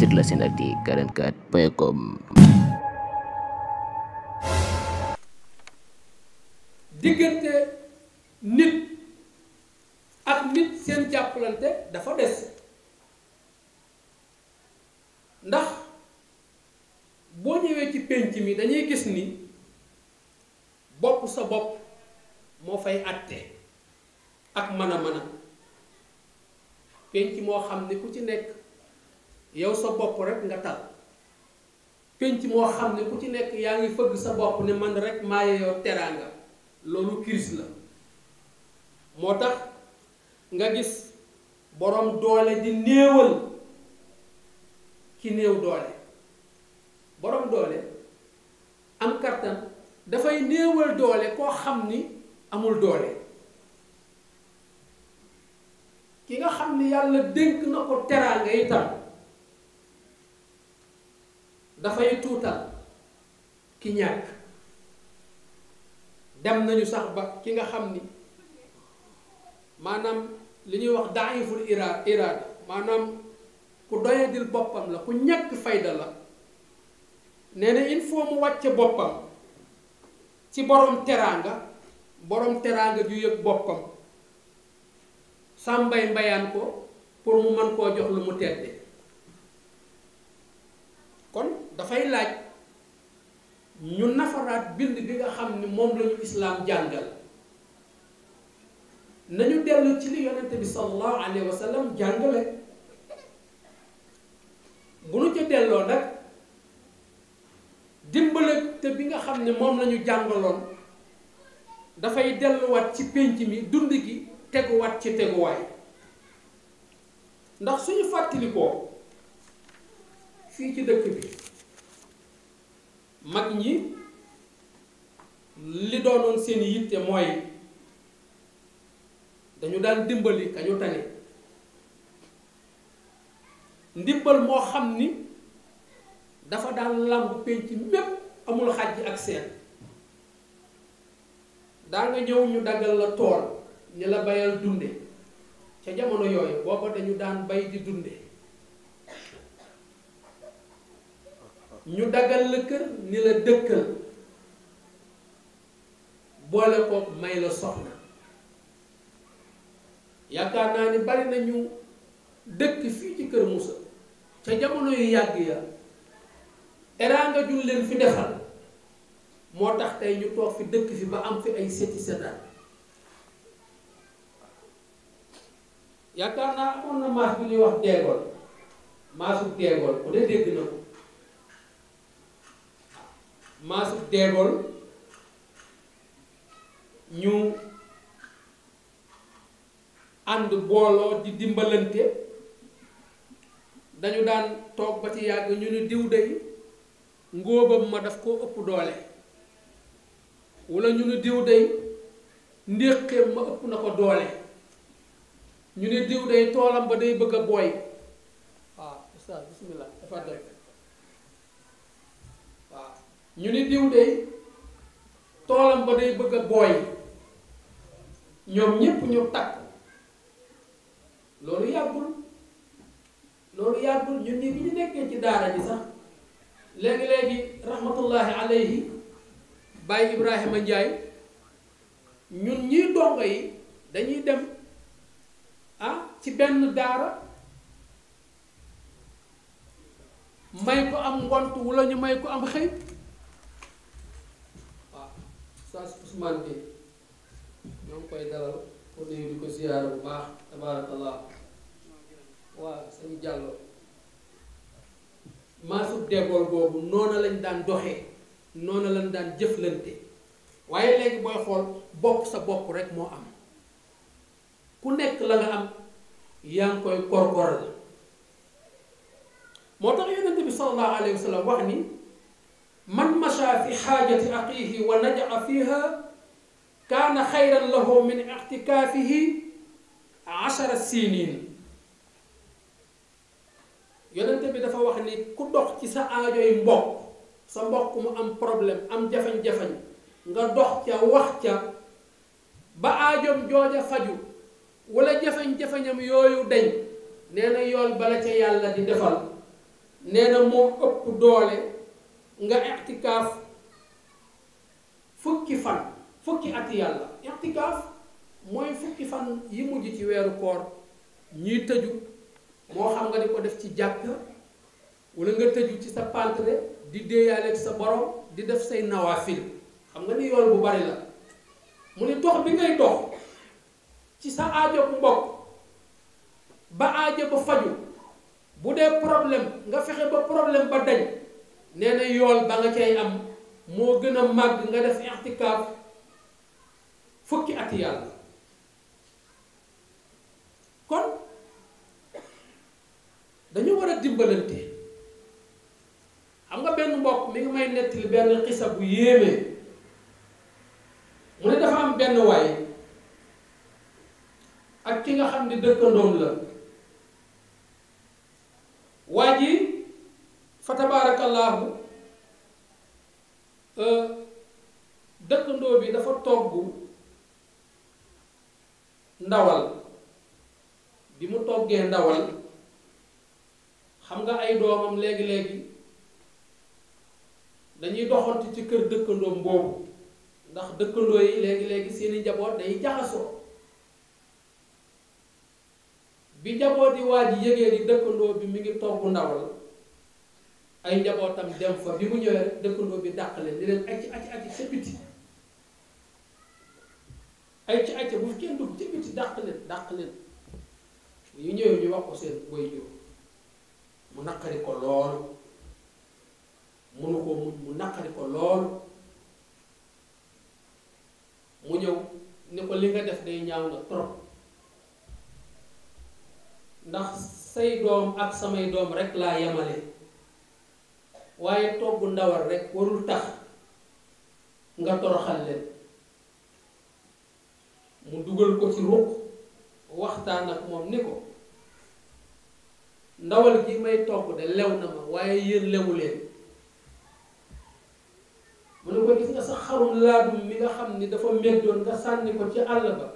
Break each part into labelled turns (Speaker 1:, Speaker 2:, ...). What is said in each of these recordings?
Speaker 1: site la Senactu 44.com.
Speaker 2: diggante nit ak nit seen jàppalante dafa des ndax boo ñëwee ci pénc mi dañuy gis ni bopp sa bopp moo fay àtte ak mën a pénc moo xam ne ku ci nekk yow sa bopp rek nga tal pénc moo xam ne ku ci nekk yaa ngi fëgg sa bopp ne man rek maa yeyoo teraanga loolu crise la moo tax nga gis boroom doole di néewal ki néew doole boroom doole am kattan dafay néewal doole koo xam ni amul doole ki nga xam ni yàlla dénk na ko teraanga itam dafay tuutal ki ñàkk dem nañu sax ba ki nga xam ni maanaam li ñuy wax daiful iraada maanaam ku doyadil boppam la ku ñàkk fayda la nee na il faut mu wàcce boppam ci borom teraanga ju yëg boppam sàmbay mbayaan ko pour mu mën koo jox lu mu tedde kon dafay laaj ñu nafaraat bind bi nga xam ni moom lañu islaam jàngal nañu dellu ci li yonente bi sallallahu alayhi wa sallam jàngale bu nu ca delloo nag dimbale te bi nga xam ne moom lañu jàngaloon dafay delluwaat ci pénc mi dund gi teguwaat ci teguwaay ndax suñu fàttalikoo fii ci dëkk bi mag ñi li doonoon seen yitte mooy dañu daan dimbali ka ñu tane ndimbal moo xam ni dafa daan làmb pénc mépp amul xàjj ak seen daa nga ñëw ñu daggal la tool ni la bayal dunde ca jamono yooyu booba dañu daan bay di dunde ñu daggal la kër ni la dëkkal boole ko may la soxna yaakaar naa ni bari nañu dëkk fii ci Kër Moussa ca jamono yu yàgg ya teraanga jul leen fi defal moo tax tey ñu toog fi dëkk fi ba am fi ay seti setaan yaakaar naa amoon na maas bi ñuy wax deegool maasu deegool ku dee dégg na ko maasu deegool ñu ànd booloo di dimbalante dañu daan toog ba ci yàgg ñu ni diw day ngóobam ma daf koo ëpp doole walla ñu ni diw day ndéqeem ma ëpp na ko doole ñu ni diw day toolam ba day bëgg a booy waaw ustaas bismillah dafa dal waaw ñu ni diw day toolam ba day bëgg a booy ñoom ñépp ñu takk loolu yàggul ñun ñi bi ñu nekkee ci daara ji sax léegi rahmatullahi alayhi Baye Ibrahima Ndiaye ñun ñii dongo yi dañuy dem ci benn daara may ko am ngont wala ñu may ko am xëy waaw saa Ousmane bi ñoo ngi koy dalal pour nuyu di ko ziyaara bu baax tabaarakallah waaw sëñ Diallo maasub degool boobu noona lañ daan doxee noona lañ daan jëflante waaye léegi booy xool bopp sa bopp rek moo am ku nekk la nga am yaa ngi koy korkoral moo tax yonent bi sallallahu alayhi wa sallam wax ni man masha fi xaajati aqihi wa naja'a fiha kaana xayran lahu min ixtikaafihi 10 sinin yonent bi dafa wax ni ku dox ci sa aajoy mbokk sa mbokk mu am problème am jafañ-jafañ nga dox ca wax ca ba aajom jooja faju wala jafañ-jafañam yooyu dañ nee na yool bala ca yàlla di defal nee na moo ëpp doole nga i'tikaaf fukki ati yàlla. i'tikaaf mooy fukki fan yi mujj ci weeru koor ñuy tëju, moo xam nga di ko def ci jàkk wala nga tëju ci sa pantre di déeyaaleeg sa borom di def say nawaafil, xam nga ni yool bu bari la. mu ni dox bi ngay dox ci sa aajo bu mbokk ba aajo ba faju, bu dee problème nga fexe ba problème ba dañ, nee na yool ba nga cay am moo gën a màgg nga def i'tikaaf fukki ati yàlla. kon dañu war a dimbalante. xam nga benn mbokk mi ngi may nettali benn xisa bu yéeme. mu ne dafa am benn waay ak ki nga xam ni dëkkandoom la. waa ji fa tabaarakallaahu dëkkandoo bi dafa togg ndawal. bi mu toggee ndawal, xam nga ay doomam léegi-léegi dañuy doxantu ci kër dëkkandoom boobu, ndax dëkkandoo yi léegi-léegi seeni njaboot day jaxasoo. bi njaboot yi waa ji yëgee ni dëkkandoo bi mi ngi togg ndawal, ay njabootam dem fa. bi mu ñëwee dëkkandoo bi dàq leen di leen acc sa biti, acc bu fi kenn dugg ci biti, dàq leen. yu ñëwee ñu wax ko seen waajur, mu naqari ko lool, mënu ko muñ, mu naqari ko lool. mu ñëw ne ko li nga def day ñaaw na trop, ndax say doom ak samay doom rek laa yemale, waaye togg ndawal rek warul tax nga toroxal leen. mu dugal ko ci ruq waxtaan ak moom ni ko ndawal gi may togg de lew na ma, waaye yéen lewu leen. mu ne ko gis nga sa xarum laadum mi nga xam ni dafa méddoon nga sànni ko ci àll ba,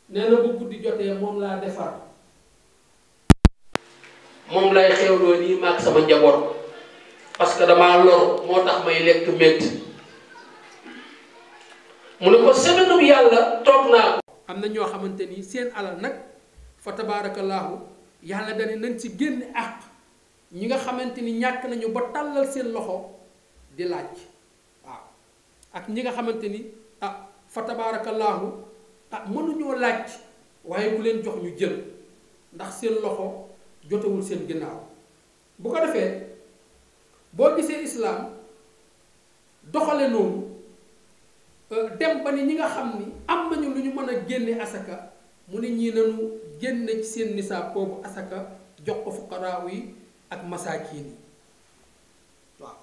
Speaker 2: nee na bu guddi jotee moom laa defar, moom lay xewloo nii maag sama njaboot, parce que damaa lor moo tax may lekk médd. mu ne ko semaine bu yàlla toog naa ko. am na ñoo xamante ni seen alal nag fa tabaarakallaahu yàlla dani nañ ci génn àq ñi nga xamante ni ñàkk nañu ba tàllal seen loxo di laaj. waaw ak ñi nga xamante ni fa tabaarakallaahu mënuñoo laaj, waaye ku leen jox ñu jël, ndax seen loxo jotewul seen ginnaaw. bu ko defee boo gisee islaam doxale noonu, dem ba ni ñi nga xam ni am nañu lu ñu mën a génne asaka, mu ne ñii nañu génne ci seen nisaab boobu asaka jox ko fuqaraaw yi ak masaakiin yi. waaw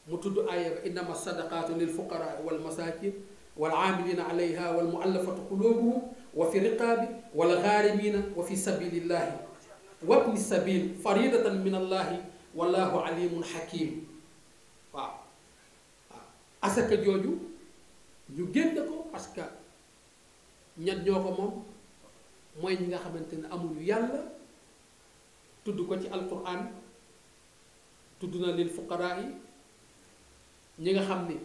Speaker 2: mu tudd aaya ba innama sadaqaatu lil fuqaraa wal masaakiin wal aamiliina alayha wal muallafati quluubuhum wa fi riqaabi wal ghaarimiina wa fi sabiilillaahi wabni sabiil faridatan min allaahi wallaahu aliimun hakiim. waaw asaka jooju ñu génn ko parce que ñan ñoo ko moom mooy ñi nga xamante ne amuñu yàlla, tudd ko ci alquran, tudd na lil fuqaraa yi, ñi nga xam ni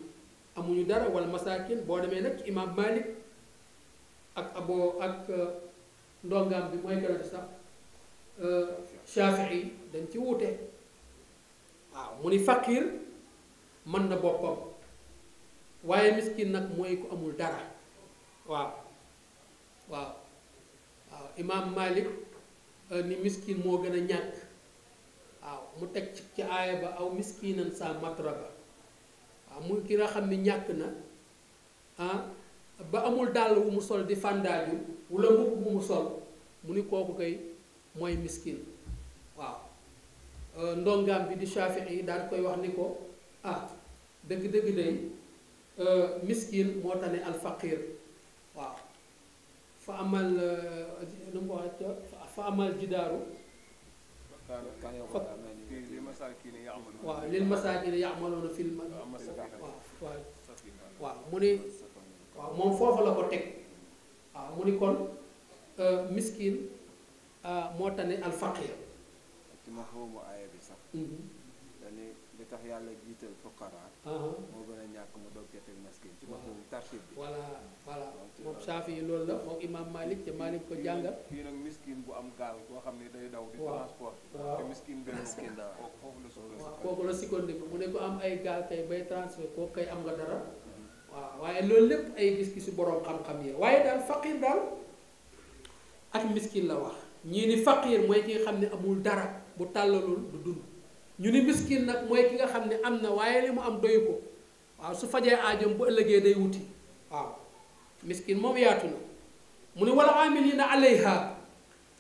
Speaker 2: amuñu dara wala masaakin. boo demee nag ci imaam Malik ak ndongaam bi mooy gën a sax Shafii dañ ci wuute. waaw mu ni faqiir mën na boppam, waaye miskin nag mooy ku amul dara. waaw imaam Malik ni miskin moo gën a ñàkk. waaw mu teg ci aaya ba aw miskinan sa matraba. waaw muy ki nga xam ni ñàkk na ba amul dàll wu mu sol di fàndaaju wala mbubb bu mu sol, mu ni kooku kay mooy miskin. waaw ndongaam bi di Shafii yi daan koy wax ni ko dëgg-dëgg day miskin moo tane alfaqir. waaw fa amal nu mu wax fa amal jidaaru waaw lil masaakin ya'maluuna fil waaw mu ni waaw moom foofu la ko teg. waaw mu ni kon miskin moo tane alfaqir.
Speaker 3: ma xawma aaya bi sax dani li tax yàlla jiital fuqara moo gën a ñàkk mu doog ca teg miskin ci ma xawma tartib bi
Speaker 2: voilà moom Saafi yi loolu la moom Imam Malik te Malik ko jàngal
Speaker 3: fii nag miskin bu am gaal koo xam ne day daw di transport te miskin gën
Speaker 2: kooku la sukkandiku mu ne ko am ay gaal kay bay transfert kooku kay am nga dara waaw waaye loolu lépp ay gis-gisu boroom xam-xam yi waaye daal faqir daal ak miskin la wax ñii ni faqir mooy ki nga xam ne amul dara bu tàllalul du dund ñu ni miskin nag mooy ki nga xam ne am na waaye li mu am doyu ko waaw su fajee aajom bu ëllëgee day wuti waaw miskin moom yaatu na mu ne wala amilina alayha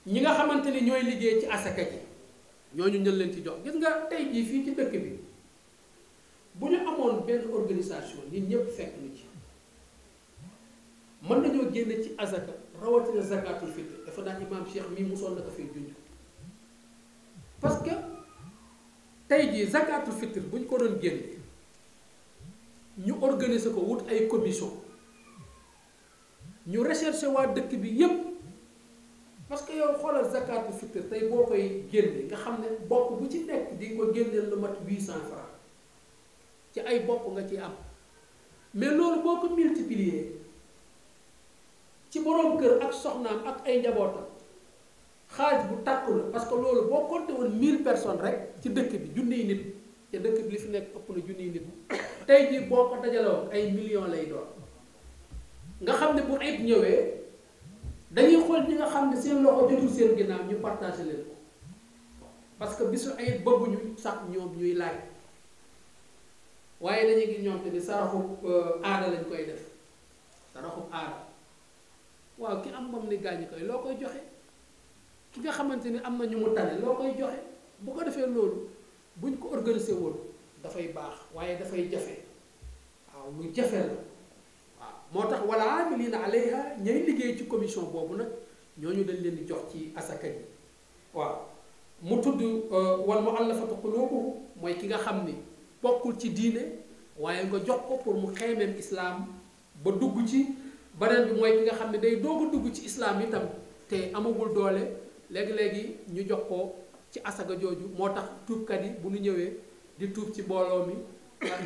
Speaker 2: ñi nga xamante ni ñooy liggéey ci asaka ji ñooñu ñël leen ci jox gis nga tey jii fii ci dëkk bi bu ñu amoon benn organisation nit ñëpp fekk ni ci mën nañoo génne ci asaka rawatina zakatul fitr dafa daan imaam Cheikh mii mosoon na ko fay junj parce que tey jii zakatul fitr bu ñu ko doon génne ñu organiser ko wut ay commission ñu recherche waa dëkk bi yépp parce que yow xoolal zakatul fitr tey boo koy génne nga xam ne bopp bu ci nekk di ko génneel lu mat 800 francs ci ay bopp nga ci am mais loolu boo ko multiplier ci boroom kër ak soxnaam ak ay njabootam xaalis bu tàkku la parce que loolu boo compté woon 1000 personnes rek ci dëkk bi junniy nit te dëkk bi li fi nekk ëpp na junniy nit tey jii boo ko dajalewoon ay millions lay doon nga xam ne bu ayib ñëwee dañuy xool ñi nga xam ne seen loxo jotul seen ginnaaw ñu partagé leen ko parce que bisu ayib bëgguñu sax ñoom ñuy laaj waaye dañuy gis ñoom te ni saraxub aada lañ koy def saraxub aada waaw ki am moom ni gaañu koy loo koy joxe ki nga xamante ni am na ñu mu tane loo koy joxe bu ko defee loolu buñ ko organisé woon dafay baax waaye dafay jafe waaw lu jafe la waaw moo tax wala amilina alayha ñay liggéey ci commission boobu nag ñooñu dañ leen di jox ci asaka ji waaw mu tudd wal muallafatu qulubuhum mooy ki nga xam ni bokkul ci diine waaye nga jox ko pour mu xeemeem islaam ba dugg ci beneen bi mooy ki nga xam ne day doog a dugg ci islaam itam te amagul doole léegi-léegi ñu jox ko ci asaga jooju moo tax tuubkat yi bu ñu ñëwee di tuub ci mbooloo mi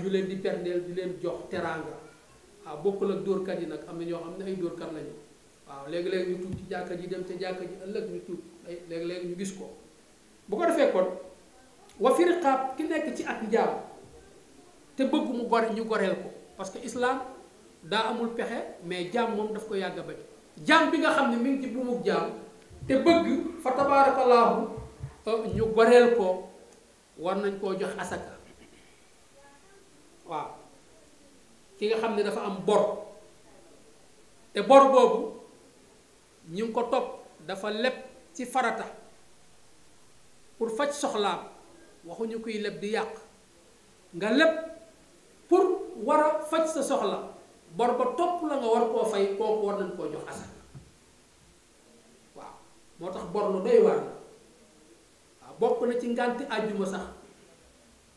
Speaker 2: ñu leen di perndeel di leen jox teraanga waaw bokkul ak dóorkat yi nag am na ñoo xam ne ay dóorkat lañu waaw léegi-léegi ñu tuub ci jàkka ji dem ca jàkka ji ëllëg ñu tuub léegi-léegi ñu gis ko bu ko defee kon wa fi riqaab ki nekk ci ak njaam te bëgg mu gore ñu goreel ko parce que islam daa amul pexe mais jaam moom daf ko yàgg a bañ jaam bi nga xam ne mi ngi ci buumug jaam te bëgg fa tabaarakallaahu ñu goreel ko war nañ koo jox asaka waaw ki nga xam ne dafa am bor te bor boobu ñu ngi ko topp dafa leb ci farata pour faj soxlaam waxuñu kuy leb di yàq nga leb pour war a faj sa soxla bor ba topp la nga war koo fay kooku war nañ koo jox asaka waaw moo tax bor lu doy waar la waaw bokk na ci ngànti àjjuma sax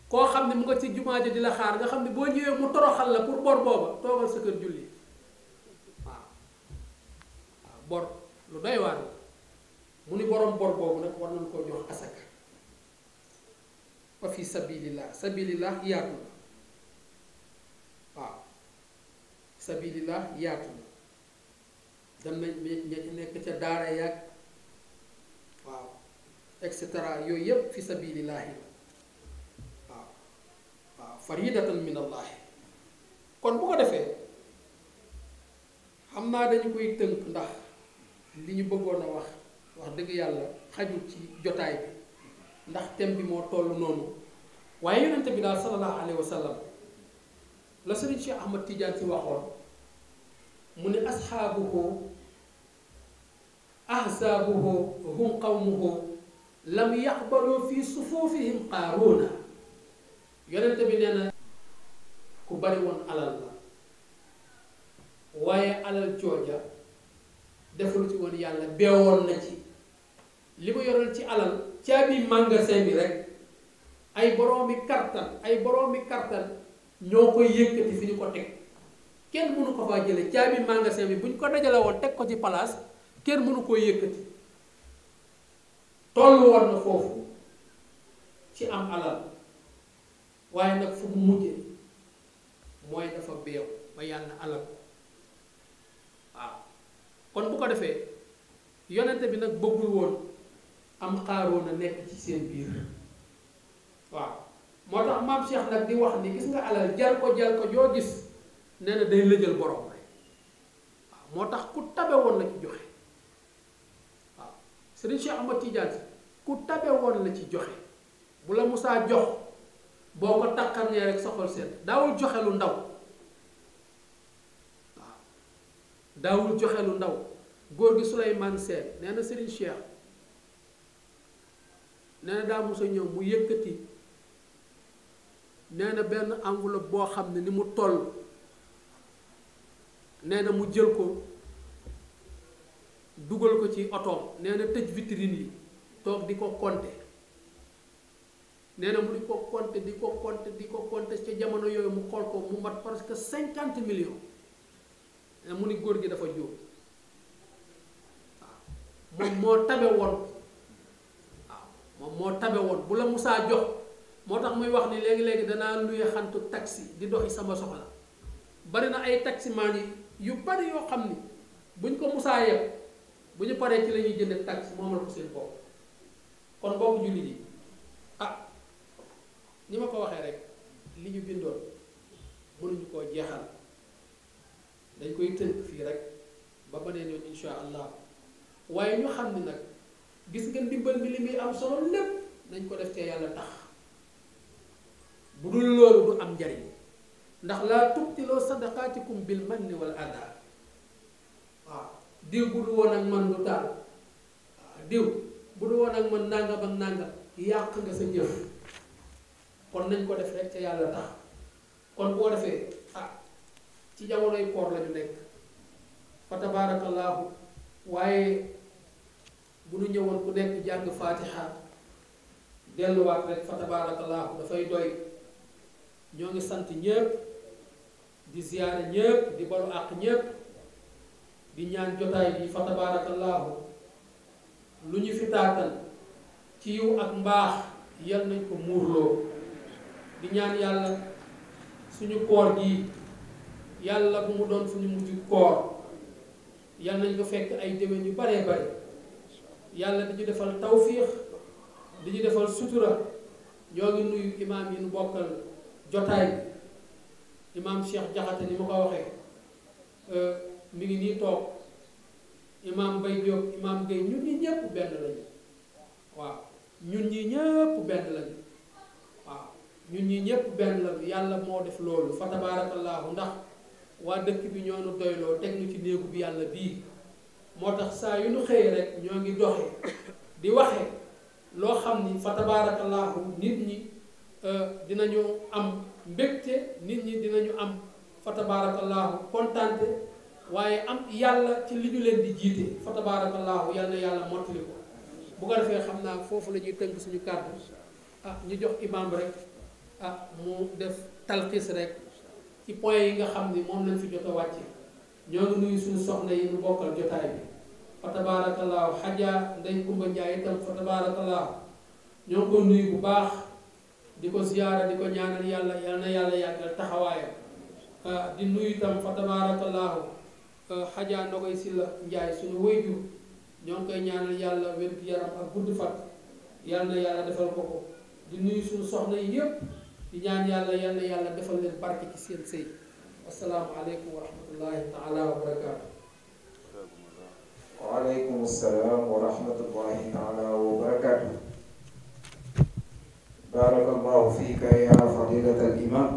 Speaker 2: koo xam ne mu nga ci jumaa ji di la xaar nga xam ne boo ñëwee mu toroxal la pour bor booba toogal sa kër julli waaw waaw bor lu doy waar la mu ni borom bor boobu nag war nañ koo jox asaka wa fi sabilillah sabilillah yaatu na waaw sabilillah yaatu na dem nañ ña nekk ca daara yàgg waaw et cetera yooyu yépp fi sabilillahi waaw waaw faridatan min allahi kon bu ko defee xam naa dañu koy tënk ndax li ñu bëggoon a wax dëgg yàlla xajul ci jotaay bi ndax thème bi moo toll noonu waaye yonente bi daal sallallahu alayhi wa sallam la sëriñ Cheikh Ahmad Tidiane si waxoon mu ne asxaabuhu ahzaabuhu hum qawmuhu lam yaqbalu fi sufufihim qaaruuna yonente bi nee na ku bari woon alal la waaye alal jooja deful ci woon yàlla beewoon na ci li ma yoroon ci alal caabi magasin bi rek ay boroomi kartan ñoo koy yëkkati fi ñu ko teg kenn mënu ko faa jële caabi magasin bi bu ñu ko dajale woon teg ko ci place kenn mënu koo yëkkati tollu woon na foofu ci am alal waaye nag fu mu mujjee mooy dafa beew ba yàlla alal waaw kon bu ko defee yonente bi nag bëggul woon am Qaaruuna nekk ci seen biir waaw moo tax maam Cheikh nag di wax ni gis nga alal jal ko joo gis nee na day lëjal borom rek waaw moo tax ku tabe woon la ci joxe waaw Serigne Cheikh Ahmad Tidiane Si ku tabe woon la ci joxe bu la musaa jox boo ko takkarñee rek soxal seet daawul joxe lu ndaw waaw daawul joxe lu ndaw góor gi Souleymane Sène nee na Serigne Cheikh nee na daa musa ñëw mu yëkkati nee na benn enveloppe boo xam ne ni mu toll nee na mu jël ko dugal ko ci otoom nee na tëj vitrine yi toog di ko compter nee na mu di ko compter di ko compter ca jamono yooyu mu xool ko mu mat presque 50 millions nee na mu ni góor gi dafa jóg waaw moom moo tabe woon waaw moom moo tabe woon bu la musaa jox moo tax muy wax ni léegi-léegi danaa luye xantu taxi di doxi sama soxla bari na ay taximaan yi yu bari yoo xam ni buñ ko musaa yeb bu ñu paree ci la ñuy jënd taxi moomal ko seen bopp kon bokk jullit yi ah ni ma ko waxee rek li ñu bindoon mënuñu koo jeexal dañ koy tënk fii rek ba beneen yoon insha allah waaye ñu xam ni nag gis nga ndimbal mi li muy am solo lépp nañ ko def te yàlla tax bu dul loolu du am njariñ ndax laa tubtiloo sadaqaatikum bil manni wal adaa waaw diw bu du woon ak man du taal waaw diw bu du woon ak man nangam ak nangam yàq nga sa jëf kon nañ ko def rek te yàlla tax kon boo defee ci jamonoy koor la ñu nekk fa tabaarakallaahu waaye bu nu ñëwoon ku nekk jàng faatiha delluwaat rek fa tabaarakallaahu dafay doy ñoo ngi sant ñépp di ziyaare ñépp di balu àq ñépp di ñaan jotaay bi fa tabaarakallaahu lu ñu fi taatal ci yiw ak mbaax yal nañ ko muurloo di ñaan yàlla suñu koor gi yàlla bu mu doon suñu mujj koor yal nañ ko fekk ay déwén yu baree bare yàlla di ñu defal tawfiix di ñu defal sutura ñoo ngi nuyu imaam yi nu bokkal jotaay bi imaam Cheikh Jaxate ni ma ko waxee mi ngi nii toog imaam Bay Diop imaam Gueye ñun ñi ñëpp benn lañu waaw ñun ñi ñëpp benn lañu waaw ñun ñi ñëpp benn lañu yàlla moo def loolu fa tabaarakallaahu ndax waa dëkk bi ñoo nu doyloo teg nu ci néegu bi yàlla bii moo tax saa yu nu xëyee rek ñoo ngi doxee di waxee loo xam ni fa tabaarakallaahu nit ñi dinañu am mbégte nit ñi dinañu am fa tabaarakallaahu kontaante waaye am yàlla ci li ñu leen di jiite fa tabaarakallaahu yal na yàlla mottali ko bu ko defee xam naa foofu la ñuy tënk suñu kàddu ñu jox imaam rek mu def talxiis rek ci point yi nga xam ni moom lañ fi jot a wàcce ñoo ngi nuyu suñu soxna yi ñu bokkal jotaay bi fa tabaarakallaahu xaja Ndey Kumba Njaay itam fa tabaarakallaahu ñoo ngi ko nuyu bu baax di ko ziyaara di ko ñaanal yàlla yal na yàlla yàggal taxawaayam di nuyu itam fa tabaarakallaahu xaja Ndogoy Silla Njaay suñu wayjur ñoo ngi koy ñaanal yàlla wér-gu-yaram ak gudd fat yal na yàlla defal ko ko di nuyu suñu soxna yi yépp di ñaan yàlla yal na yàlla defal leen barke ci seen sëy assalaamu aleykum wa rahmatullahi taala wa barakaatu
Speaker 4: waaleykum salaam wa rahmatullahi taala wa barakaatu barakallahu fiika ya fadilat al imam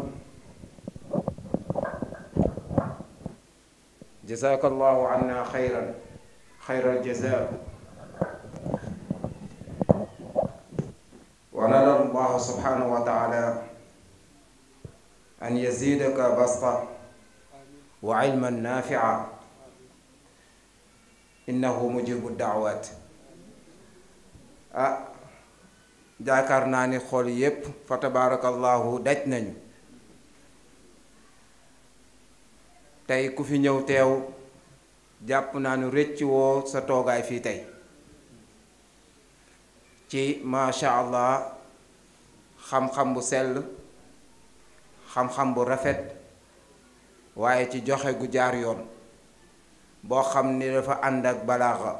Speaker 4: jazakallahu anna xayran xayral jazaa wa nadar allah subhanahu wa taala an yazidaka basta wa ilman nafia innahu mujibu daawaat jaakaar naa ni xool yépp fa tabarakallahu daj nañu tey ku fi ñëw teew jàpp naa ni rëcc woo sa toogaay fii tey ci masha allah xam-xam bu sell xam-xam bu rafet waaye ci joxe gu jaar yoon boo xam ni dafa ànd ak balaaxa.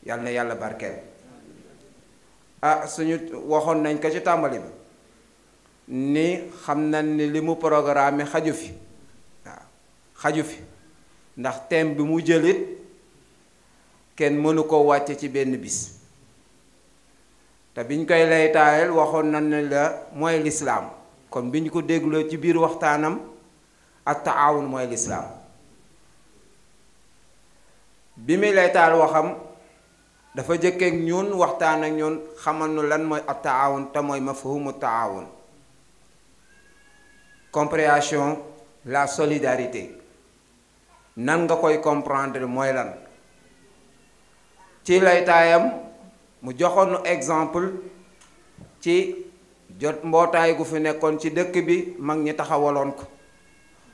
Speaker 4: yal na yàlla barkeel. suñu waxoon nañ ko ci tàmbali bi ni xam nañ ni li mu programme xaju fi waaw xaju fi ndax thème bi mu jëlit kenn mënu ko wàcce ci benn bis te biñ koy laytaayal waxoon nañ ne la mooy lislaam kon bi ñu ko dégloo ci biir waxtaanam ak taawun mooy lislaam bi muy laytaal waxam dafa jëkkeek ñun waxtaan ak ñun xamal nu lan mooy at taawun te mooy mafhumu taawun compréhension la solidarité nan nga koy comprendre mooy lan ci laytaayam mu joxoon nu exemple ci jot mbootaay gu fi nekkoon ci dëkk bi mag ñi taxawaloon ko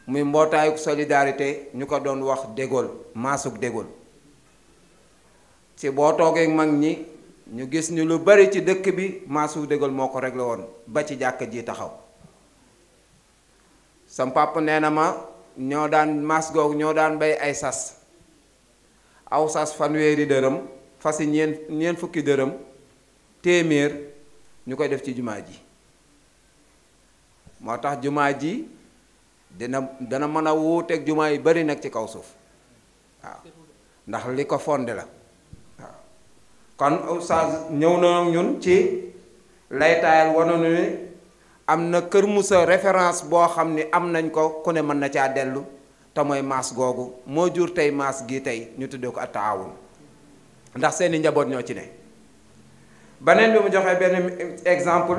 Speaker 4: muy mbootaayu solidarité ñu ko doon wax De Gaulle maasug De Gaulle ci boo toogee mag ñi ñu gis ni lu bari ci dëkk bi maasug De Gaulle moo ko réglé woon ba ci jàkk ji taxaw sam papa nee na ma ñoo daan maas googu ñoo daan bay ay sas aw sas fanweeri dërëm fas yi ñeent fukki dërëm téeméer ñu koy def ci jumaa ji moo tax jumaa ji dana mën a wuuteeg jumaa yi bari nag ci kaw suuf waaw ndax li ko fondé la waaw kon oustaz ñëw na ñun ci laytaayal wanoonu ni am na Kër Moussa référence boo xam ni am nañ ko ku ne mën na caa dellu te mooy maas googu moo jur tey maas gi tey ñu tuddee ko at-taawun ndax seeni njaboot ñoo ci ne beneen bi mu joxee benn exemple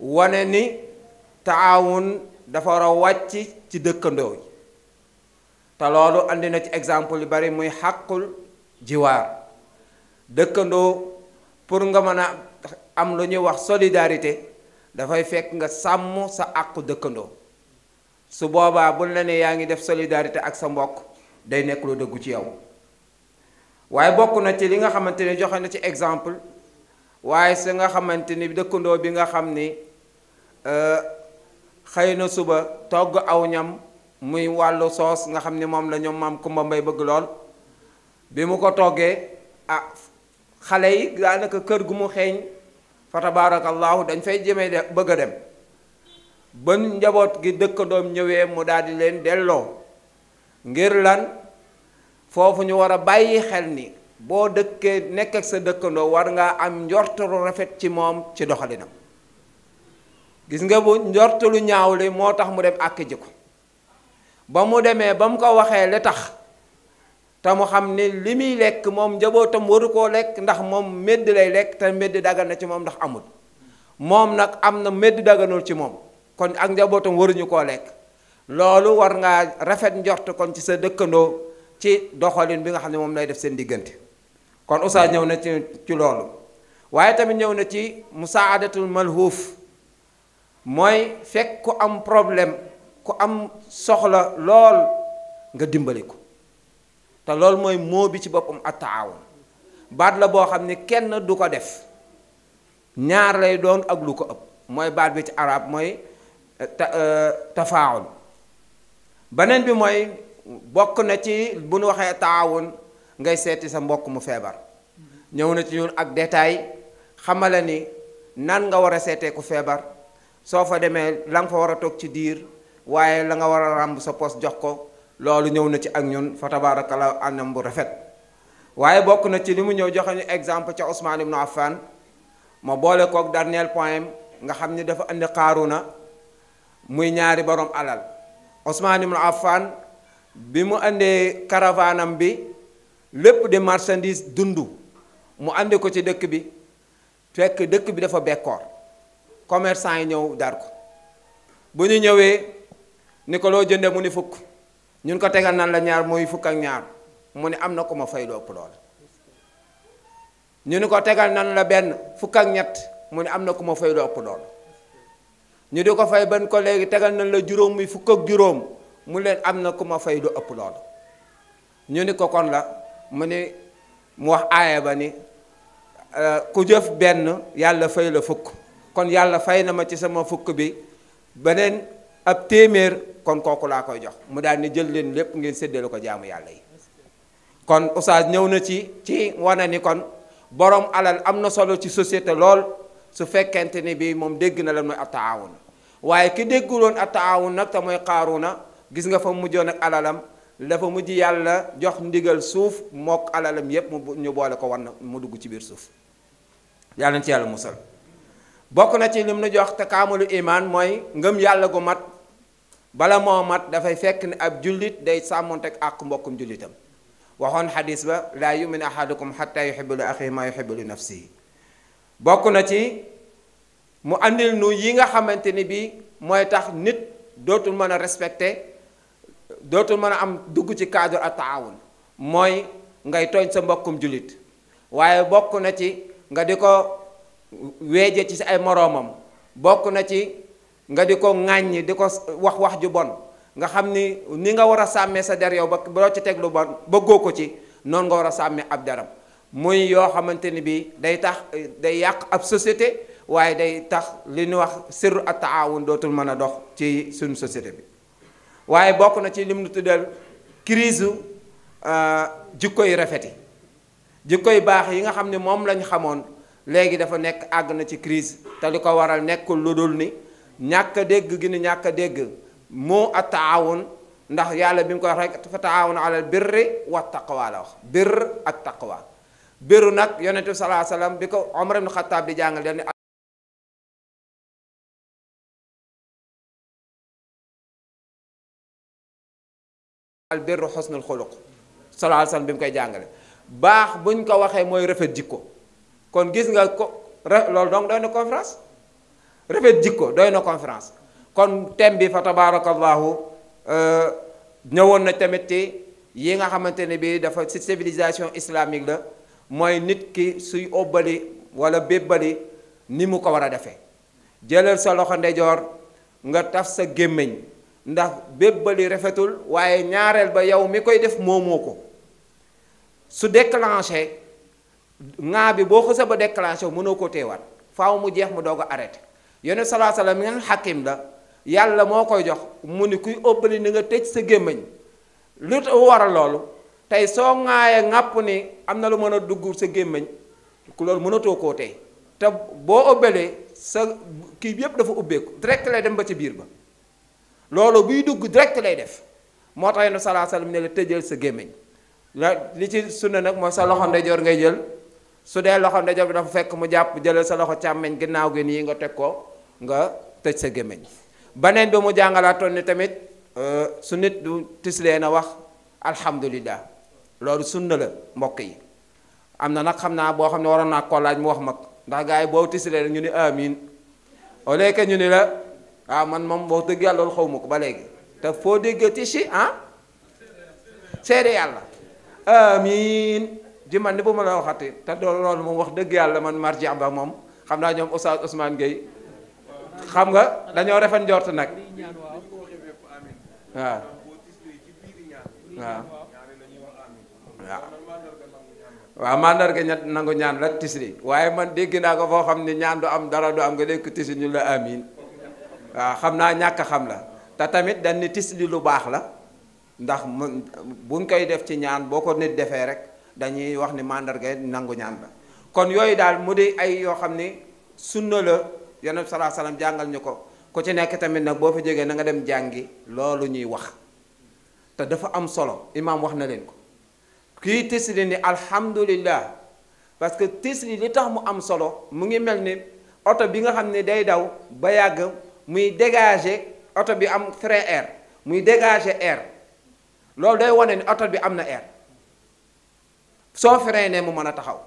Speaker 4: wane ni taawun dafa war a wàcc ci dëkkandoo yi te loolu andi na ci exemple yu bari muy xàqul jiwaar dëkkandoo pour nga mën a am lu ñuy wax solidarité dafay fekk nga sàmm sa àqu dëkkandoo su boobaa buñ la ne yaa ngi def solidarité ak sa mbokk day nekk lu dëggu ci yow waaye bokk na ci li nga xamante ni joxe na ci exemple waaye sa nga xamante ni dëkkandoo bi nga xam ni xëy na suba togg aw ñam muy wàllu soos nga xam ni moom la ñoom maam Kumba Mbay bëgg lool bi mu ko toggee xale yi daanaka kër gu mu xeeñ fa tabaarakallaahu dañ fay jëmee de bëgg a dem ba njaboot gi dëkkandoom ñëwee mu daal di leen delloo ngir lan foofu ñu war a bàyyi xel ni boo dëkkee nekk ak sa dëkkandoo war ngaa am njortalu rafet ci moom ci doxalinam gis nga bu njortalu ñaaw li moo tax mu dem àkk ji ko ba mu demee ba mu ko waxee li tax te mu xam ni li muy lekk moom njabootam waru koo lekk ndax moom medd lay lekk te medd dagan na ci moom ndax amul moom nag am na medd daganul ci moom kon ak njabootam waruñu koo lekk loolu war ngaa rafet njort kon ci sa dëkkandoo ci doxalin bi nga xam ne moom lay def seen diggante kon oustaz ñëw na ci loolu waaye tamit ñëw na ci musaadatul malhuuf mooy fekk ku am problème ku am soxla lool nga dimbali ko te loolu mooy moo bi ci boppam at-taawun baat la boo xam ne kenn du ko def ñaar lay doon ak lu ko ëpp mooy baat bi ci arab mooy tafaawul beneen bi mooy bokk na ci bu nu waxee taawun ngay seeti sa mbokk mu feebar ñëw na ci ñun ak détail xamale ni nan nga war a seetee ku feebar soo fa demee la nga fa war a toog ci diir waaye la nga war a ràmb sa poos jox ko loolu ñëw na ci ak ñun fa tabaarakallaahu anam bu rafet waaye bokk na ci li mu ñëw joxe ñu exemple ca Ousmane ibnu Affan ma boole kook dernier point nga xam ni dafa indi Qaaruna muy ñaari borom alal Ousmane ibnu Affan bi mu indee caravanam bi lépp di marchandise dundu mu andi ko ci dëkk bi fekk dëkk bi dafa bekkoor commerçant yi ñëw dar ko bu ñu ñëwee ni ko loo jënde mu ni fukk ñun ko tegal nan la ñaar muy fukk ak ñaar mu ne am na ko ma fay lu ëpp lool ñu ni ko tegal nan la benn fukk ak ñett mu ne am na ko ma fay lu ëpp lool ñu di ko fay ban ko léegi tegal nan la juróom muy fukk ak juróom mu leen am na ku ma fay lu ëpp lool ñu ni ko kon la mu ni mu wax aaya ba ni ku jëf benn yàlla fay la fukk kon yàlla fay na ma ci sama fukk bi beneen ab téeméer kon kooku laa koy jox mu daal ni jël leen lépp ngeen séddale ko jaamu yàlla yi. kon oustaz ñëw na ci wane ni kon borom alal am na solo ci société lool su fekkente ni bii moom dégg na lan mooy at-taawun waaye ki dégguloon at-taawun nag te mooy Qaaruuna gis nga fa mujjoon ak alalam dafa mujj yàlla jox ndigal suuf mook alalam yépp ñu boole ko wan mu dugg ci biir suuf yàlla na ci yàlla musal. bokk na ci lim nu jox te kaamulu imaan mooy ngëm yàlla gu mat bala moo mat dafay fekk ni ab jullit day sàmmonteeg ak mbokkum jullitam waxoon xadis ba laa yumin ahadukum xatta yuhibbu li axihi ma yuhibbu li nafsihi. bokk na ci mu andil nu yi nga xamante ni bii mooy tax nit dootul mën a respecté dootul mën a am dugg ci cadre at-taawun mooy ngay tooñ sa mbokkum jullit waaye bokk na ci nga di ko weeje ci ay moroomam bokk na ci nga di ko ŋàññi di ko wax ju bon nga xam ni nga war a sàmmee sa der yow ba doo ci teg lu bon bëggoo ko ci noonu nga war a sàmmee ab deram muy yoo xamante ni bii day tax day yàq ab société waaye day tax li ñu wax sirru at-taawun dootul mën a dox ci suñu société bi. waaye bokk na ci lim nu tuddal crise jikko yu rafet yi jikko yu baax yi nga xam ne moom lañ xamoon léegi dafa nekk àgg na ci crise te li ko waral nekkul lu dul ni ñàkk a dégg gi ni ñàkk a dégg moo at-taawun ndax yàlla bi mu ko wax rek fa taawun alal birri wa taqwa la wax birr ak taqwa birru nag yonente bi sallallahu alayhi wasallam bi ko Umar ibn Xattaab di jàngal dañ al birru xusnul xuluq sallallahu alayhi wasallam bi mu koy jàngale baax buñ ko waxee mooy rafet jikko kon gis nga ko loolu donc doy na conférence rafet jikko doy na conférence kon thème bi fa tabarakallahu ñëwoon na tamit ci yi nga xamante ne bi dafa ci civilisation islamique la mooy nit ki suy óbbali wala bébbali ni mu ko war a defee jëlal sa loxo ndeyjoor nga taf sa gémmiñ ndax bébbali rafetul waaye ñaareel ba yow mi koy def moomoo ko su déclenché ŋaa bi boo xësa ba déclenché mënoo ko teewaat faaw mu jeex mu doog a arrêté yonent sallallahu alayhi wasallam ngeen xakim la yàlla moo koy jox mu ni kuy óbbali ni nga tëj sa gémmiñ lu waral loolu tey soo ŋaayee ŋàpp ni am na lu mën a dugg sa gémmiñ ku loolu mënatoo koo tey te boo óbbalee sa kii bi yépp dafa ubbeeku direct lay dem ba ci biir ba loolu buy dugg direct lay def moo tax yonent sallallahu alayhi wasallam ne la tëjal sa gémmiñ la li ci sunna nag mooy sa loxo ndeyjoor ngay jël su dee loxo ndeyjoor bi dafa fekk mu jàpp jëlal sa loxo càmmeñ ginnaaw gi nii nga teg ko nga tëj sa gémmiñ beneen bi mu jàngalaatoon ni tamit su nit du tislee na wax alhamdulillah loolu sunna la mbokk yi am na nag xam naa boo xam ne waroon naa ko laaj mu wax mag ndax gars yi boo tislee rek ñu ni amin au lieu que ñu ni la waaw man moom boo dëgg yàlla loolu xaw ma ko ba léegi te foo déggee tisi seede yàlla amin ji man ni bu ma la waxati te loolu moom wax dëgg yàlla man marji ba moom xam naa ñoom Oustaz Ousmane Gueye xam nga dañoo refen njort nag waaw waaw waaw mandarga ñett nangu ñaan la tisli waaye man dégg naa ko foo xam ne ñaan du am dara du am nga dégg tisli ñu la amin waaw xam naa ñàkk xam la te tamit dañ ni tisli lu baax la ndax buñ koy def ci ñaan boo ko nit defee rek dañuy wax ni mandarga nangu ñaan la kon yooyu daal mu di ay yoo xam ni sunna la Yonent bi sallallahu alayhi wasallam jàngal ñu ko ku ci nekk tamit nag boo fa jógee na nga dem jàngi loolu ñuy wax te dafa am solo imaam wax na leen ko kii tisli ni alhamdulillah parce que tisli li tax mu am solo mu ngi mel ni oto bi nga xam ne day daw ba yàgg muy dégager oto bi am frein air muy dégager air loolu day wane ni oto bi am na air soo freiné mu mën a taxaw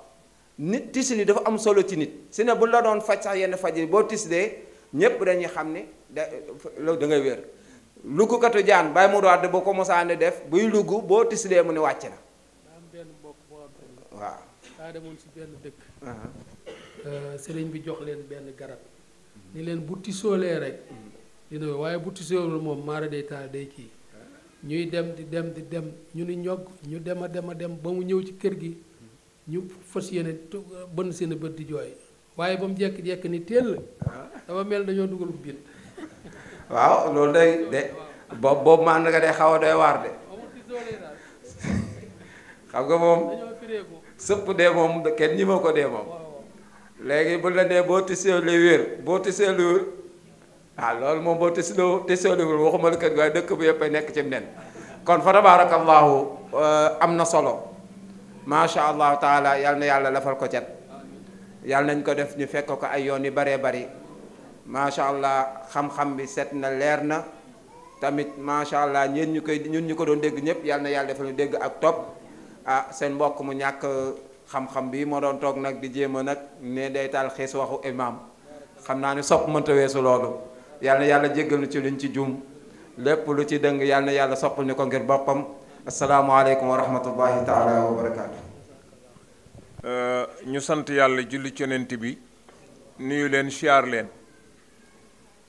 Speaker 4: nit tisli dafa am solo ci nit si ne bu la doon faj sax yenn faj yi boo tislee ñépp dañuy xam ni da ngay wér luggukatu jaan bàyyi mu doon boo ko mosaane def buy lugg boo tislee mu ne wàcc na waaw
Speaker 2: daa demoon si benn dëkk sëriñ bi jox leen benn garab ni leen bu tisoolee rek dina waaye bu tisoolul moom maara day taal day kii ñuy dem di dem ñu ni ñog ñu dem a dem ba mu ñëw ci kër gi ñu fas yéene bënn seen bët di jooy waaye ba mu jekk-jekk ni teel dama mel dañoo dugal biir.
Speaker 4: waaw loolu day de boobu man nga day xaw a doy waar de xam nga moom sëpp dee moom kenn ñi ma ko dee moom léegi bu la nee boo tisee lu wér boo tisee lu wér loolu moom boo tisee lu wér waxuma la kër waaye dëkk bu yëpp ay nekk ci nen kon fa tabarakallahu am na solo macha allahu taala yal na yàlla lafal ko cet yal nañ ko def ñu fekk ko ay yoon yu baree bari macha allah xam-xam bi set na leer na tamit macha allah ñun ñu ko doon dégg ñëpp yal na yàlla defal ñu dégg ak topp seen mbokk mu ñàkk xam-xam bi moo doon toog nag di jéem a nag ne day taal xiis waxu imam xam naa ne sopp mënta weesu loolu yal na yàlla jéggal ci luñ ci juum lépp lu ci dëng yal na yàlla soppal ñu ko ngir boppam asalaamualeykum wa rahmatullahi taala wa barakaatu.
Speaker 5: ñu sant yàlla julli ci yonent bi nuyu leen siyaar leen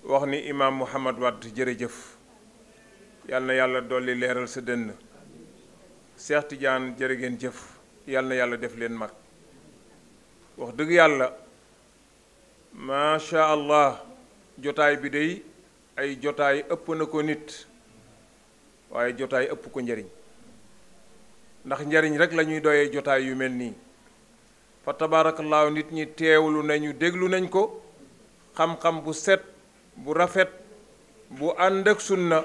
Speaker 5: wax ni imaam Mouhamad Wade jërëjëf yal na yàlla dolli leeral sa dënn Cheikh Tidiane jërë ngeen jëf yal na yàlla def leen mag wax dëgg yàlla macha allah jotaay bi day ay jotaay ëpp na ko nit waaye jotaay ëpp ko njariñ ndax njariñ rek la ñuy doyee jotaay yu mel nii fa tabaarakallaahu nit ñi teewlu nañu déglu nañ ko xam-xam bu set bu rafet bu ànd ak sunna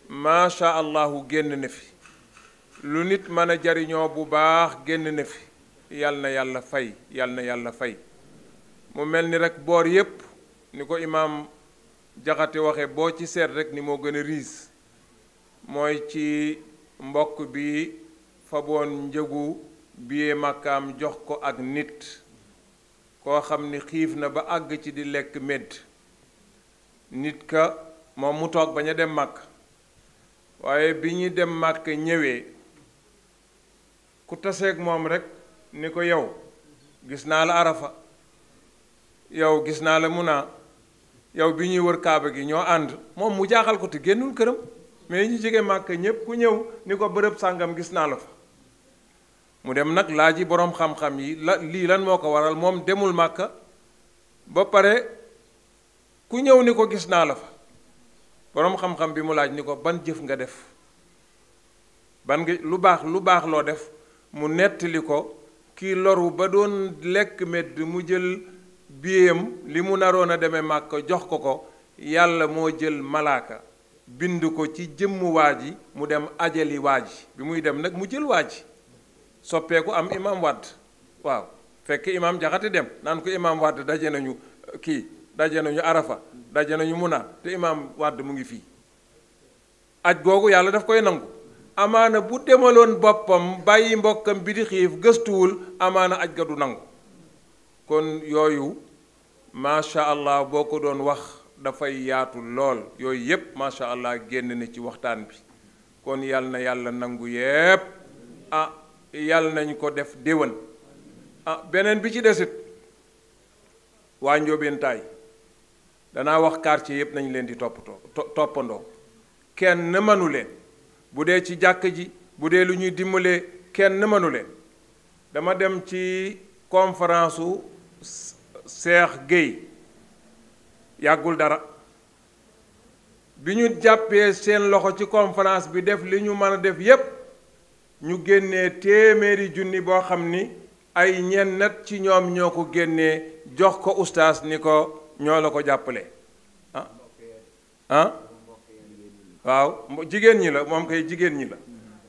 Speaker 5: macha allahu génn na fi lu nit mën a jariñoo bu baax génn na fi yal na yàlla fay yal na yàlla fay mu mel ni rek boor yépp ni ko imaam Jaxate waxe boo ci seet rek ni moo gën a riis mooy ci mbokk bi faboon njëgu billet màkkaam jox ko ak nit koo xam ni xiif na ba àgg ci di lekk medd nit ka moom mu toog bañ a dem màkk waaye bi ñu dem màkk ñëwee ku taseeg moom rek ni ko yow gis naa la arafa yow gis naa la Muna yow bi ñuy wër kaaba gi ñoo ànd moom mu jaaxal ko te génnul këram mais ñu jóge màkk ñépp ku ñëw ni ko bërëb sàngam gis naa la fa mu dem nag laaji boroom xam-xam yi lii lan moo ko waral moom demul màkka ba pare ku ñëw ni ko gis naa la fa boroom xam-xam bi mu laaj ni ko ban jëf nga def ban nga lu baax loo def mu nettali ko kii loru ba doon lekk medd mu jël biyam li mu naroon a demee màkka jox ko yàlla moo jël malaaka bind ko ci jëmm waa ji mu dem ajali waa ji bi muy dem nag mu jël waa ji soppeeku am imam Wade waaw fekk imam Jaxate dem naan ko imam Wade daje nañu arafa daje nañu Muna te imam Wade mu ngi fii aj googu yàlla daf koy nangu amaana bu demaloon boppam bàyyi mbokkam bi di xiif gëstuwul amaana aj ga du nangu kon yooyu macha allah boo ko doon wax dafay yaatu lool yooyu yépp macha allah génn na ci waxtaan bi kon yal na yàlla nangu yépp yàlla nañu ko def déwén beneen bi ci desit waa Njóobeen Taay danaa wax quartier yépp nañ leen di toppandoo kenn mënu leen bu dee ci jàkk ji bu dee lu ñuy dimbalee kenn mënu leen dama dem ci conférence u Cheikh Gueye yàggul dara bi ñu jàppee seen loxo ci conférence bi def li ñu mën a def yépp ñu génnee téeméeri junni boo xam ni ay ñenn ci ñoom ñoo ko génnee jox ko ustaas ni ko ñoo la ko jàppale waaw jigéen ñi la moom kay jigéen ñi la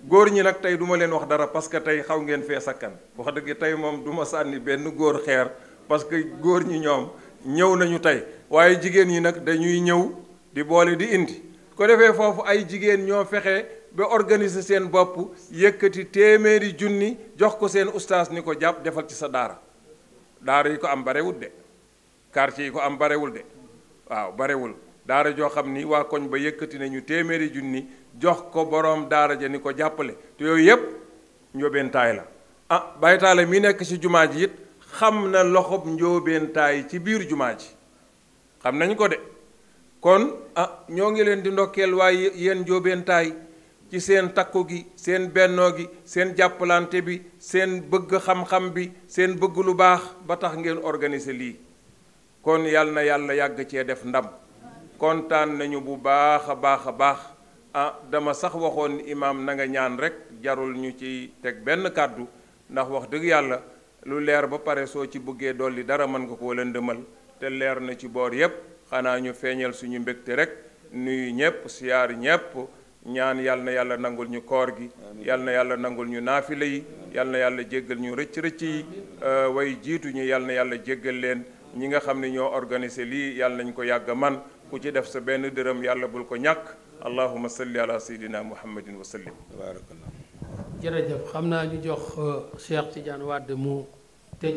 Speaker 5: góor ñi nag tey duma leen wax dara parce que tey xaw ngeen fee sakkan wax dëgg tey moom duma sànni benn góor xeer parce que góor ñi ñoom ñëw nañu tey waaye jigéen ñi nag dañuy ñëw di boole di indi ko defee foofu ay jigéen ñoo fexe ba organiser seen bopp yëkkati téeméeri junni jox ko seen ustaas ni ko jàpp defal ci sa daara yi ko am barewul de quartier yi ko am barewul de waaw barewul daara joo xam ni waa koñ ba yëkkati nañu téeméeri junni jox ko boroom daara ja ni ko jàppale te yooyu yépp Njóobeen Taay la Baye Taala mi nekk ci jumaa ji it xam na loxob Njóobeen Taay ci biir jumaa ji xam nañ ko de kon ñoo ngi leen di ndokkeel waaye yéen Njóobeen Taay ci seen takku gi seen bennoo gi seen jàppalante bi seen bëgg xam-xam bi seen bëgg lu baax ba tax ngeen organiser lii kon yal na yàlla yàgg cee def ndam kontaan nañu bu baax a baax a baax dama sax waxoon imaam na nga ñaan rek jarul ñu ci teg benn kàddu ndax wax dëgg yàlla lu leer ba pare soo ci bëggee dolli dara mën nga koo lëndëmal te leer na ci boor yépp xanaa ñu feeñal suñu mbégte rek nuyu ñépp siyaar ñépp ñaan yal na yàlla nangul ñu koor gi yal na yàlla nangul ñu naafila yi yal na yàlla jéggal ñu rëcc-rëcc yi way jiitu ñu yal na yàlla jéggal leen ñi nga xam ne ñoo organisé lii yal nañ ko yàgg man ku ci def sa benn dërëm yàlla bul ko ñàkk allahumma salli ala sayyidina muhammadin wa sallim tabarakallah
Speaker 2: jërëjëf xam naa ñu jox Cheikh Tidiane Wade mu tëj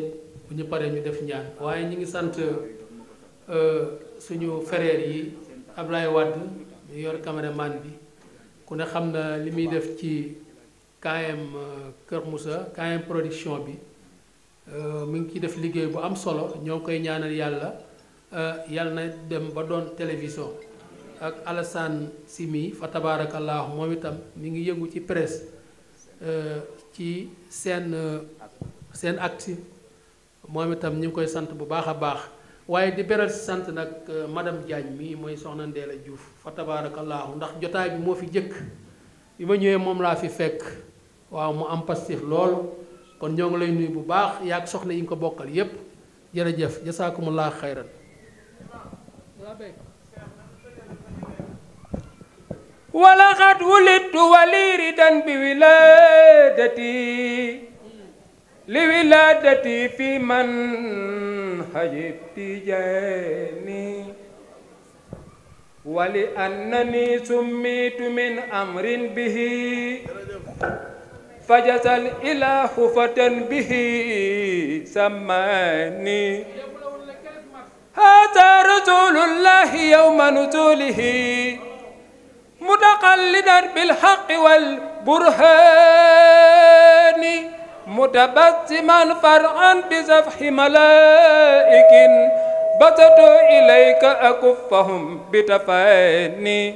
Speaker 2: bu ñu paree ñu def ñaan waaye ñu ngi sant suñu frères yi Ablaye Wade ñu yor caméraman bi ku ne xam na li muy def ci KM Kër Moussa KM production bi mu ngi ciy def liggéey bu am solo ñoo ngi koy ñaanal yàlla yàlla na dem ba doon télévision ak Alassane Simi fa tabaarakallaahu moom itam mi ngi yëngu ci presse ci seen acte moom itam ñu ngi koy sant bu baax a baax waaye di beral si sant nag madame Diagne mii mooy soxna Ndeela Diouf fa tabaarakallaahu ndax jotaay bi moo fi jëkk bi ma ñëwee moom laa fi fekk waaw mu am pastif loolu kon ñoo ngi lay nuyu bu baax yaag soxna yi nga ko bokkal yépp jërëjëf jasaakumullah xayran
Speaker 6: ولقد ولدت وليدا بولادتي لولادتي في منهج التجاني ولأنني سميت من أمر به فجز الإله فتى به سماني هذا رسول الله يوم نزوله متقلدا بالحق والبرهان متبسما فرعا بزفح ملائك بسطوا إليك أكفهم بتفاني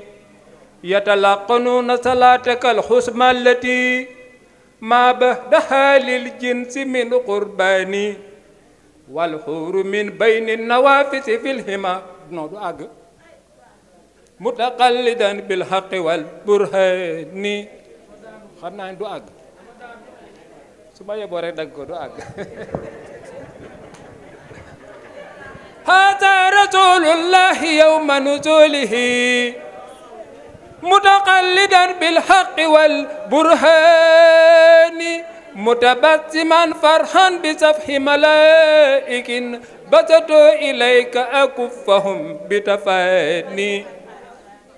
Speaker 6: يتلقنون صلاتك الحسمى التي ما بهدها للجنس من قرباني والحور من بين النوافذ في الهما متقلدا بالحق والبرهان خمنا دو اغ سما يبو رek dag ko do ag هذا رسول الله يوم نزوله متقلدا بالحق والبرهان متبسما فرحا بسفح ملائك بسطوا إليك أكفهم بتفاني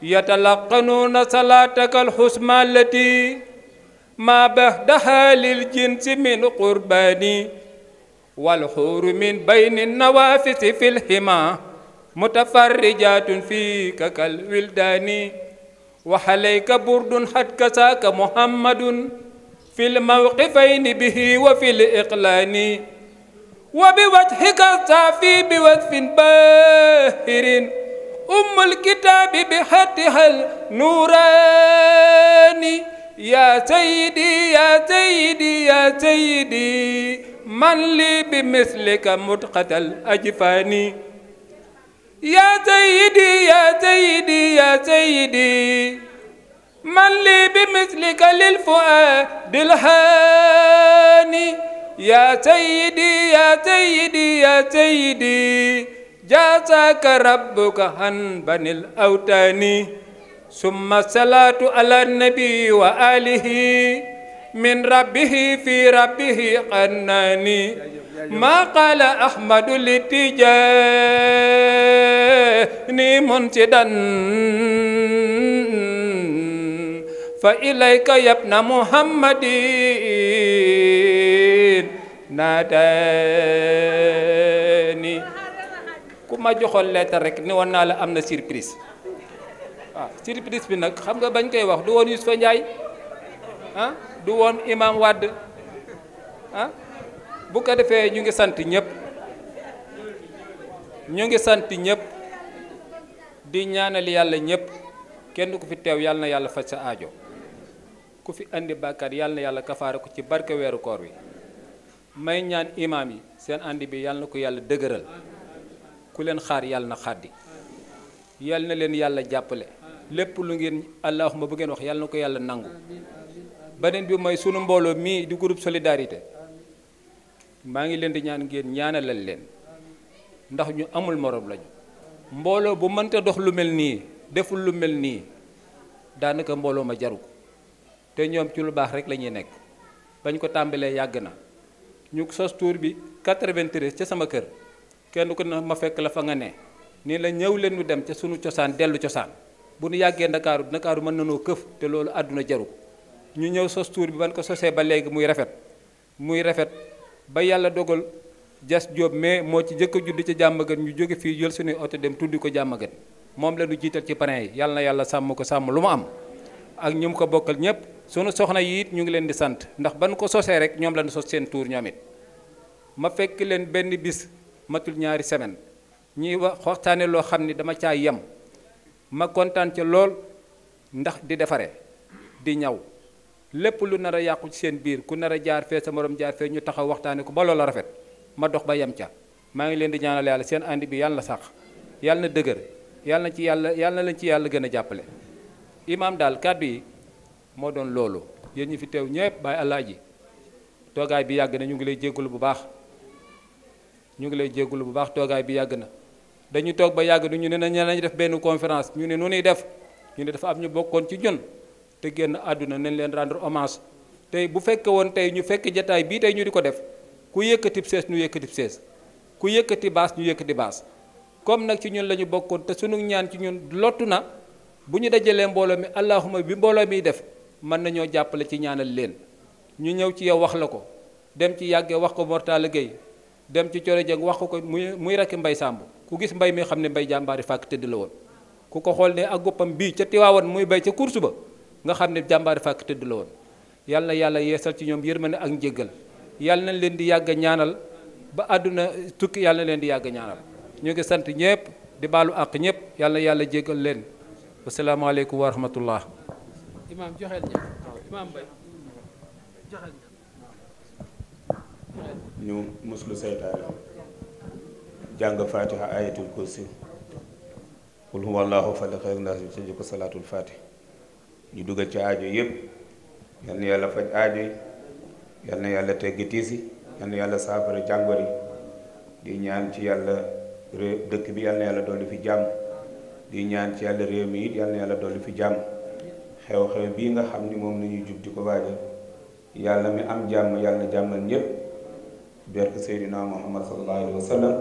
Speaker 6: يتلقنون صلاتك الحسمى التي ما بهدها للجنس من قرباني والحور من بين النوافذ في الهما متفرجات فيك كالولدان وحليك برد حد كساك محمد في الموقفين به وفي الإقلان وبوجهك الصافي بوصف باهر أم الكتاب بحدها النوران يا سيدي يا سيدي يا سيدي من لي بمثلك متقة الأجفان يا سيدي يا سيدي يا سيدي من لي بمثلك للفؤاد الهاني يا سيدي يا سيدي يا سيدي جازاك ربك عن بني الأوتان ثم الصلاة على النبي وآله من ربه في ربه قناني ما قال أحمد للتجاني منشدا فإليك يا ابن محمد ناداني كما joxol lettre rek ni won na la amna surprise surprise bi nak xam nga bañ koy wax du won Youssoufa Ndiaye du won Imam Wade bu ko defé ñu ngi sant ñëpp di ñaanal yalla ñëpp kenn ku fi teew yalla na yalla faj sa aajo ku fi andi bakkar yalla na yalla kafaara ko ci barke wéru koor wi may ñaan imam yi seen andi bi yalla na ko yalla dëgëral ku ku leen xaar yàlla na xaddi yàlla na leen yàlla jàppale lépp lu ngeen allahuma bu ngeen wax yàlla na ko yàlla nangu. beneen bi mooy sunu mbooloo mii di groupe solidarité maa ngi leen di ñaan ngeen ñaanalal leen ndax ñu amul morom lañu. mbooloo bu mënta dox lu mel nii deful lu mel nii daanaka mbooloo ma jaru ko te ñoom ci lu baax rek la ñuy nekk. bañ ko tàmbalee yàgg na ñu sos tour bi 93 ca sama kër kenn ku ne ma fekk la fa nga ne nii la ñëw leen ñu dem ca sunu cosaan dellu cosaan bu nu yàggee ndakaaru mën nanoo këf te loolu àdduna jaru ñu ñëw sos tour bi ban ko sosee ba léegi muy rafet ba yàlla dogal jas jóob mais moo ci jëkk a judd ca jàmmagan ñu jóge fii jël suñuy oto dem tuddi ko jàmmagan moom la ñu jiital ci parrain yi yàlla na yàlla sàmm ko sàmm lu mu am ak ñu mu ko bokkal ñëpp sunu soxna yi it ñu ngi leen di sant ndax ban ko sosee rek ñoom la ñu sos seen tour ñoom it ma fekk leen benn bis matul ñaari semaine ñuy waxtaane loo xam ni dama caa yem ma kontaan ca lool ndax di defare di ñaw lépp lu nar a yàqu ci seen biir ku nar a jaar fee sa morom jaar fee ñu taxaw waxtaane ko ba loola rafet ma dox ba yem ca maa ngi leen di ñaanal yàlla seen ànd bi yàlla na sax yàlla na dëgër yàlla na leen ci yàlla gën a jàppale. imaam daal kàddu yi moo doon loolu yéen ñi fi teew ñëpp bàyyi alaaji toogaay bi yàgg na ñu ngi lay jéggulu bu baax toogaay bi yàgg na dañu toog ba yàgg ñu ne nañu def benn conférence ñu ne nu ñuy def ñu ne dafa am ñu bokkoon ci ñun te génn àdduna nañ leen rendre hommage tey bu fekke woon tey ñu fekk jataay bii tey ñu di ko def ku yëkkatib sees ñu yëkkatib sees ku yëkkati baas ñu yëkkati baas comme nag ci ñun la ñu bokkoon te sunu ñaan ci ñun lottu na bu ñu dajalee mbooloo mi allahuma bi mbooloo miy def mën nañoo jàppale ci ñaanal leen ñu ñëw ci yow wax la ko dem ci yàggee wax ko Mortala Gueye dem ci Coro Dieng wax ko muy rakki Mbay Sàmb ku gis mbay mi xam ne mbay jàmbaari fàkk tëdd la woon ku ko xool ne ak goppam bii ca Tiwaawan muy bay ca course ba nga xam ne jàmbaari fàkk tëdd la woon yàlla na yàlla yeesal ci ñoom yërmande ak njéggal yàlla nañ leen di yàgg ñaanal ba àdduna tukki yàlla na leen di yàgg ñaanal ñu ngi sant ñëpp di baalu àq ñëpp yàlla na yàlla jéggal leen asalaamaaleykum wa rahmatullah.
Speaker 2: imaam joxeel ña imaam bay joxeel ña
Speaker 7: ñu muslu seytaane jàng fatiha ayatul kursi qul huwa allahu falaq ak naas bi tëj ko salaatul fatih ñu dugal ci aajo yépp yal na yàlla faj aajo yi yal na yàlla teggi tiisi yal na yàlla saafara jàngoro yi di ñaan ci yàlla dëkk bi yal na yàlla dolli fi jàmm di ñaan ci yàlla réew mi it yal na yàlla dolli fi jàmm xew-xew bii nga xam ni moom la ñuy jub di ko waajal yàlla mi am jàmm yàlla na jàmmal ñépp barke Seydina Muhammad sallallahu alayhi wa sallam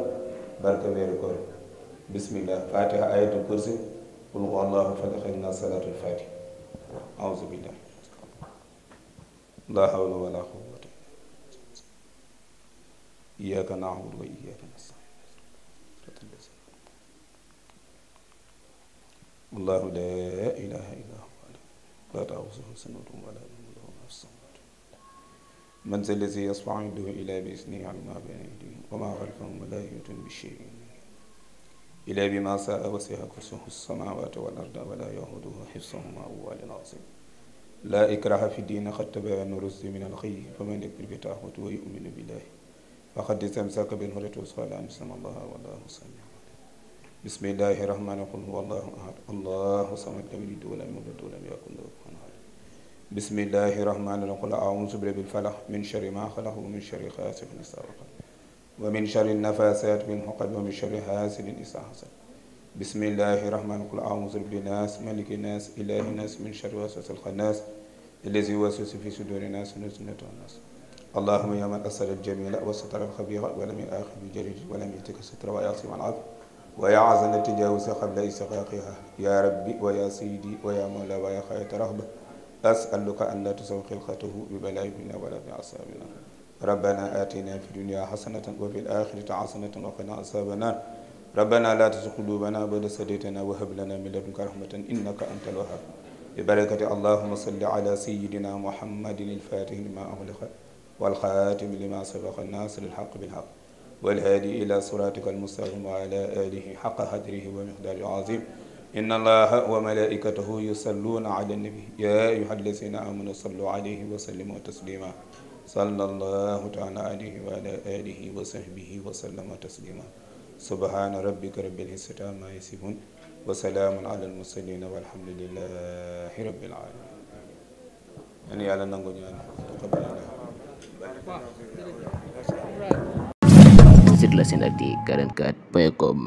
Speaker 7: barke weeru koor bismillah fatiha ayatul kursi qul huwa allahu falaq ak naas salaatul fatih auzu billah la hawla wala quwwata iyyaka na'budu wa iyyaka nasta'in allahu la ilaha illa huwa la ta'khudhuhu sinatun wa la nawm lahu ma fis samawati man zal ladhi yashfa'u 'indahu illa bi idhnihi 'alima ma bayna aydihim wa ma khalfahum wa la yuhituna bi shay'in illa bima sha'a wasi'a kursiyuhu as-samawati wal arda wa la yahuduhu hifdhuhuma wa huwa al-'aliyyul 'azim la ikraha fi ddin qad tabayyana ar-rushdu min al-ghayy faman yakfur bi taghuti wa yu'min billahi faqad istamsaka bil urwati al-wuthqa la infisama laha wallahu sami'un bismillahi rahmani qul huwa allahu ahad allahu samad lam yalid wa lam yulad wa lam yakun lahu kufuwan ahad bismillahi rahmani qul a'udhu bi rabbil falaq min sharri ma khalaq wa min sharri ghasiqin idha waqab wa min sharri an-nafathati fil 'uqad wa min sharri hasidin idha hasad bismillahi rahmani qul a'udhu bi nas maliki nas ilahi nas min sharri waswasil khannas alladhi yuwaswisu fi suduri nas min sunnati nas allahumma ya man asara al-jamila wa satara al-khabira wa lam yu'akhidh bi jarih wa lam yatika sitra wa yasi man 'af ويعزن التجاوز قبل استحقاقها يا ربي ويا سيدي ويا مولا ويا خير رغبة أسألك أن لا تسوي خلقته ببلائنا ولا بعصابنا ربنا آتنا في الدنيا حسنة وفي الآخرة حسنة وقنا عذاب النار ربنا لا تزغ قلوبنا بعد إذ هديتنا وهب لنا من لدنك رحمة إنك أنت الوهاب ببركة اللهم صل على سيدنا محمد الفاتح لما أغلق والخاتم لما سبق الناصر الحق بالحق والهادي إلى صراطك المستقيم وعلى آله حق قدره ومقداره العظيم إن الله وملائكته يصلون على النبي يا أيها الذين آمنوا صلوا عليه وسلموا تسليما صلى الله تعالى عليه وعلى آله وصحبه وسلم تسليما subhaana rabbika rabbil izzati ammaa yasifuun wa salaamun alal mursaliin walhamdulillahi rabbil aalamiin. yàlla nangu ñaan
Speaker 1: Site la Senactu 44.com